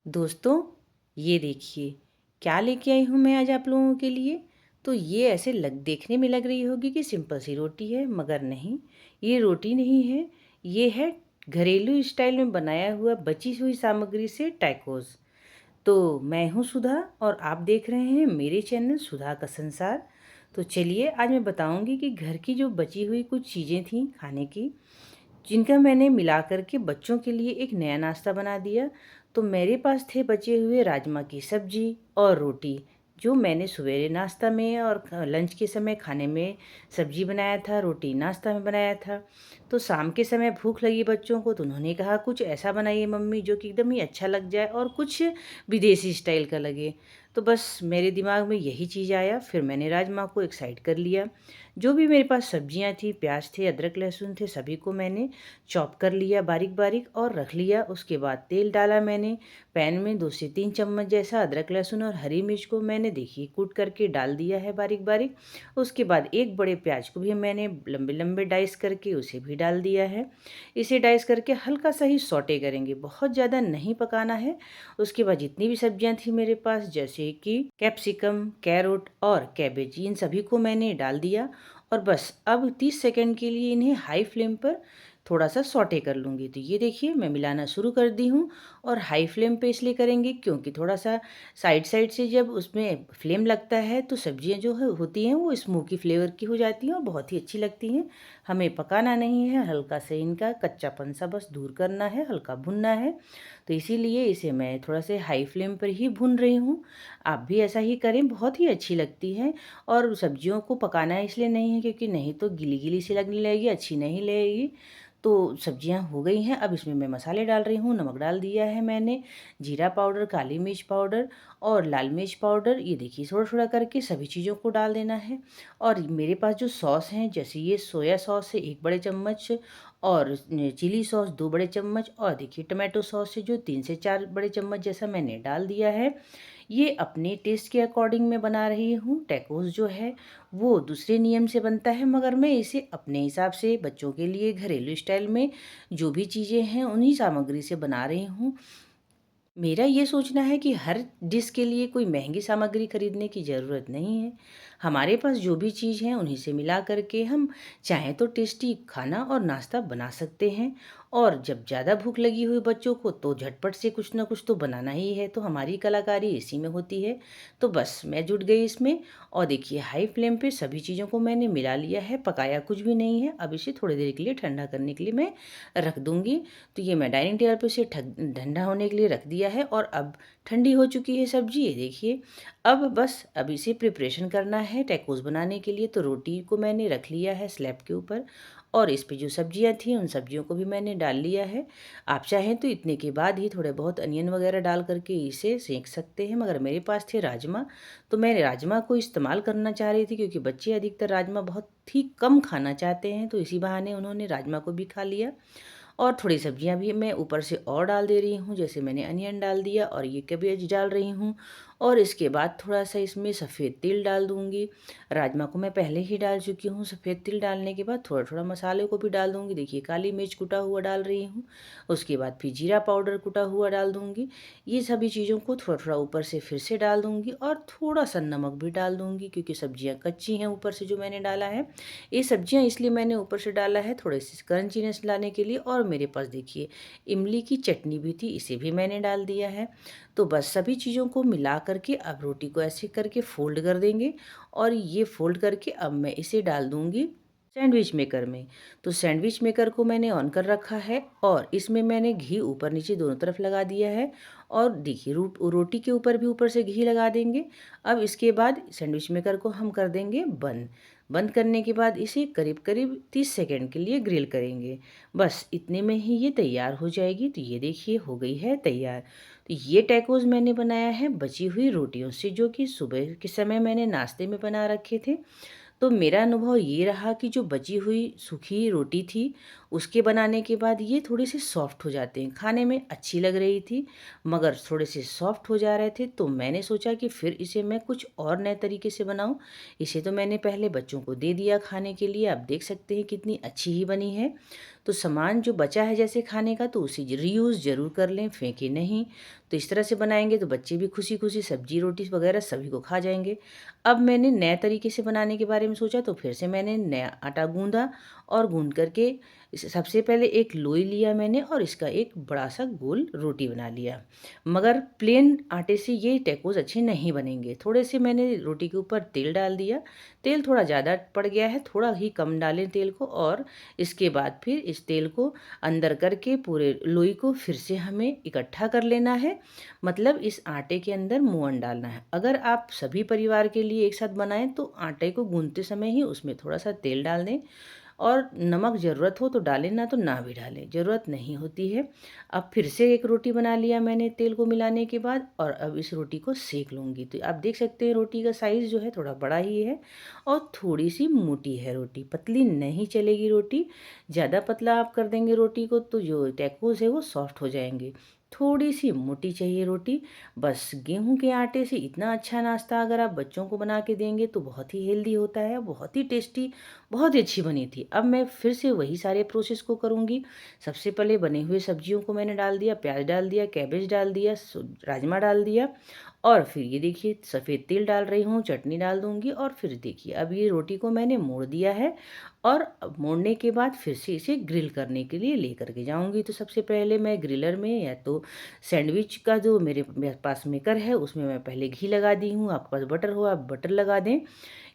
दोस्तों, ये देखिए क्या लेके आई हूँ मैं आज आप लोगों के लिए। तो ये ऐसे देखने में लग रही होगी कि सिंपल सी रोटी है, मगर नहीं, ये रोटी नहीं है। ये है घरेलू स्टाइल में बनाया हुआ बची हुई सामग्री से टैकोस। तो मैं हूँ सुधा और आप देख रहे हैं मेरे चैनल सुधा का संसार। तो चलिए आज मैं बताऊंगी कि घर की जो बची हुई कुछ चीज़ें थीं खाने की, जिनका मैंने मिला कर के बच्चों के लिए एक नया नाश्ता बना दिया। तो मेरे पास थे बचे हुए राजमा की सब्जी और रोटी, जो मैंने सवेरे नाश्ता में और लंच के समय खाने में सब्जी बनाया था, रोटी नाश्ता में बनाया था। तो शाम के समय भूख लगी बच्चों को, तो उन्होंने कहा कुछ ऐसा बनाइए मम्मी जो कि एकदम ही अच्छा लग जाए और कुछ विदेशी स्टाइल का लगे। तो बस मेरे दिमाग में यही चीज़ आया, फिर मैंने राजमा को एक साइड कर लिया। जो भी मेरे पास सब्जियां थी, प्याज थे, अदरक लहसुन थे, सभी को मैंने चॉप कर लिया बारीक बारीक और रख लिया। उसके बाद तेल डाला मैंने पैन में, 2 से 3 चम्मच जैसा अदरक लहसुन और हरी मिर्च को मैंने देखिए कूट करके डाल दिया है बारीक बारीक। उसके बाद एक बड़े प्याज को भी मैंने लंबे लंबे डाइस करके उसे भी डाल दिया है। इसे डाइस करके हल्का सा ही सौटे करेंगे, बहुत ज़्यादा नहीं पकाना है। उसके बाद जितनी भी सब्जियां थी मेरे पास, जैसे कि कैप्सिकम, कैरोट और कैबेज, इन सभी को मैंने डाल दिया। और बस अब 30 सेकंड के लिए इन्हें हाई फ्लेम पर थोड़ा सा सौटे कर लूँगी। तो ये देखिए मैं मिलाना शुरू कर दी हूँ। और हाई फ्लेम पे इसलिए करेंगे क्योंकि थोड़ा सा साइड साइड से जब उसमें फ्लेम लगता है तो सब्जियां जो है होती हैं वो स्मोकी फ्लेवर की हो जाती हैं और बहुत ही अच्छी लगती हैं। हमें पकाना नहीं है, हल्का से इनका कच्चापन सा बस दूर करना है, हल्का भुनना है। तो इसीलिए इसे मैं थोड़ा से हाई फ्लेम पर ही भून रही हूँ। आप भी ऐसा ही करें, बहुत ही अच्छी लगती है। और सब्जियों को पकाना इसलिए नहीं है क्योंकि नहीं तो गीली गीली सी लगने लगेगी, अच्छी नहीं लगेगी। तो सब्जियां हो गई हैं, अब इसमें मैं मसाले डाल रही हूँ। नमक डाल दिया है मैंने, जीरा पाउडर, काली मिर्च पाउडर और लाल मिर्च पाउडर, ये देखिए थोड़ा थोड़ा करके सभी चीज़ों को डाल देना है। और मेरे पास जो सॉस हैं, जैसे ये सोया सॉस है 1 बड़े चम्मच, और चिली सॉस 2 बड़े चम्मच, और देखिए टमाटो सॉस है जो 3 से 4 बड़े चम्मच जैसा मैंने डाल दिया है। ये अपने टेस्ट के अकॉर्डिंग मैं बना रही हूँ। टैकोस जो है वो दूसरे नियम से बनता है, मगर मैं इसे अपने हिसाब से बच्चों के लिए घरेलू स्टाइल में जो भी चीज़ें हैं उन्हीं सामग्री से बना रही हूँ। मेरा ये सोचना है कि हर डिश के लिए कोई महंगी सामग्री खरीदने की ज़रूरत नहीं है। हमारे पास जो भी चीज़ है उन्हीं से मिला करके हम चाहें तो टेस्टी खाना और नाश्ता बना सकते हैं। और जब ज़्यादा भूख लगी हुई बच्चों को तो झटपट से कुछ ना कुछ तो बनाना ही है, तो हमारी कलाकारी इसी में होती है। तो बस मैं जुट गई इसमें। और देखिए हाई फ्लेम पे सभी चीज़ों को मैंने मिला लिया है, पकाया कुछ भी नहीं है। अब इसे थोड़ी देर के लिए ठंडा करने के लिए मैं रख दूँगी। तो ये मैं डाइनिंग टेबल पे इसे ठंडा होने के लिए रख दिया है और अब ठंडी हो चुकी है सब्जी, ये देखिए। अब इसे प्रिपरेशन करना है टैकोस बनाने के लिए। तो रोटी को मैंने रख लिया है स्लैब के ऊपर, और इस पे जो सब्जियां थी उन सब्जियों को भी मैंने डाल लिया है। आप चाहें तो इतने के बाद ही थोड़े बहुत अनियन वगैरह डाल करके इसे सेंक सकते हैं, मगर मेरे पास थे राजमा, तो मैं राजमा को इस्तेमाल करना चाह रही थी क्योंकि बच्चे अधिकतर राजमा बहुत ही कम खाना चाहते हैं। तो इसी बहाने उन्होंने राजमा को भी खा लिया। और थोड़ी सब्जियां भी मैं ऊपर से और डाल दे रही हूँ, जैसे मैंने अनियन डाल दिया और ये कैबेज डाल रही हूँ। और इसके बाद थोड़ा सा इसमें सफ़ेद तिल डाल दूँगी। राजमा को मैं पहले ही डाल चुकी हूँ। सफ़ेद तिल डालने के बाद थोड़ा थोड़ा मसाले को भी डाल दूँगी। देखिए काली मिर्च कुटा हुआ डाल रही हूँ। उसके बाद फिर जीरा पाउडर कुटा हुआ डाल दूँगी। ये सभी चीज़ों को थोड़ा थोड़ा ऊपर से फिर से डाल दूँगी, और थोड़ा सा नमक भी डाल दूँगी क्योंकि सब्जियाँ कच्ची हैं ऊपर से जो मैंने डाला है। ये सब्जियाँ इसलिए मैंने ऊपर से डाला है थोड़े से क्रंचीनेस लाने के लिए। और मेरे पास देखिए इमली की चटनी भी थी, इसे भी मैंने डाल दिया है। तो बस सभी चीज़ों को मिला करके अब रोटी को ऐसे करके फ़ोल्ड कर देंगे, और ये फ़ोल्ड करके अब मैं इसे डाल दूँगी सैंडविच मेकर में। तो सैंडविच मेकर को मैंने ऑन कर रखा है और इसमें मैंने घी ऊपर नीचे दोनों तरफ लगा दिया है। और देखिए रोटी के ऊपर भी ऊपर से घी लगा देंगे। अब इसके बाद सैंडविच मेकर को हम कर देंगे बंद। बंद करने के बाद इसे करीब करीब 30 सेकंड के लिए ग्रिल करेंगे। बस इतने में ही ये तैयार हो जाएगी। तो ये देखिए हो गई है तैयार। तो ये टैकोस मैंने बनाया है बची हुई रोटियों से, जो कि सुबह के समय मैंने नाश्ते में बना रखे थे। तो मेरा अनुभव ये रहा कि जो बची हुई सूखी रोटी थी, उसके बनाने के बाद ये थोड़े-से सॉफ्ट हो जाते हैं। खाने में अच्छी लग रही थी, मगर थोड़े-से सॉफ्ट हो जा रहे थे, तो मैंने सोचा कि फिर इसे मैं कुछ और नए तरीके से बनाऊँ। इसे तो मैंने पहले बच्चों को दे दिया खाने के लिए, आप देख सकते हैं कितनी अच्छी ही बनी है। तो सामान जो बचा है जैसे खाने का तो उसे रीयूज़ ज़रूर कर लें, फेंकें नहीं। तो इस तरह से बनाएँगे तो बच्चे भी खुशी-खुशी सब्ज़ी, रोटी वग़ैरह सभी को खा जाएँगे। अब मैंने नए तरीके से बनाने के बारे में सोचा तो फिर से मैंने नया आटा गूँधा और गूँध कर के इस सबसे पहले एक लोई लिया मैंने और इसका एक बड़ा-सा गोल रोटी बना लिया। मगर प्लेन आटे से ये टैकोस अच्छे नहीं बनेंगे। थोड़े से मैंने रोटी के ऊपर तेल डाल दिया। तेल थोड़ा ज़्यादा पड़ गया है, थोड़ा ही कम डालें तेल को और इसके बाद फिर इस तेल को अंदर करके पूरे लोई को फिर से हमें इकट्ठा कर लेना है। मतलब इस आटे के अंदर मोअन डालना है। अगर आप सभी परिवार के लिए एक साथ बनाएँ तो आटे को गूँथते समय ही उसमें थोड़ा-सा तेल डाल दें और नमक ज़रूरत हो तो डालें, ना तो ना भी डालें, ज़रूरत नहीं होती है। अब फिर से एक रोटी बना लिया मैंने तेल को मिलाने के बाद और अब इस रोटी को सेंक लूँगी। तो आप देख सकते हैं रोटी का साइज़ जो है थोड़ा बड़ा ही है और थोड़ी-सी मोटी है रोटी, पतली नहीं चलेगी रोटी। ज़्यादा पतला आप कर देंगे रोटी को तो जो टैकोस है वो सॉफ्ट हो जाएँगे। थोड़ी-सी मोटी चाहिए रोटी। बस गेहूँ के आटे से इतना अच्छा नाश्ता अगर आप बच्चों को बना के देंगे तो बहुत ही हेल्दी होता है, बहुत ही टेस्टी, बहुत ही अच्छी बनी थी। अब मैं फिर से वही सारे प्रोसेस को करूँगी। सबसे पहले बने हुए सब्जियों को मैंने डाल दिया, प्याज डाल दिया, कैबेज डाल दिया, राजमा डाल दिया और फिर ये देखिए सफ़ेद तिल डाल रही हूँ, चटनी डाल दूँगी और फिर देखिए अब ये रोटी को मैंने मोड़ दिया है और अब मोड़ने के बाद फिर से इसे ग्रिल करने के लिए लेकर के जाऊँगी। तो सबसे पहले मैं ग्रिलर में या तो सैंडविच का जो मेरे पास मेकर है उसमें मैं पहले घी लगा दी हूँ। आपके पास बटर हो आप बटर लगा दें।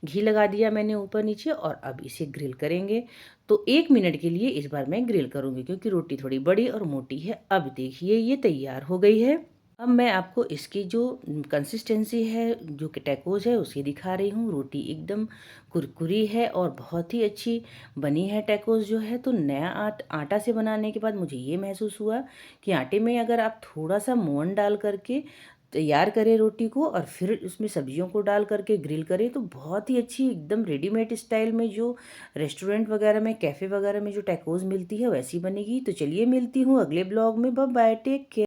घी लगा दिया मैंने ऊपर-नीचे और अब इसे ग्रिल करेंगे। तो 1 मिनट के लिए इस बार मैं ग्रिल करूँगी क्योंकि रोटी थोड़ी बड़ी और मोटी है। अब देखिए ये तैयार हो गई है। अब मैं आपको इसकी जो कंसिस्टेंसी है, जो कि टैकोस है उसे दिखा रही हूँ। रोटी एकदम कुरकुरी है और बहुत ही अच्छी बनी है टैकोस जो है। तो नया आटा से बनाने के बाद मुझे ये महसूस हुआ कि आटे में अगर आप थोड़ा-सा मोअन डाल करके तैयार करें रोटी को और फिर उसमें सब्जियों को डाल करके ग्रिल करें तो बहुत ही अच्छी एकदम रेडीमेड स्टाइल में जो रेस्टोरेंट वगैरह में, कैफ़े वगैरह में जो टैकोस मिलती है वैसी बनेगी। तो चलिए मिलती हूँ अगले ब्लॉग में। Bye bye, take care.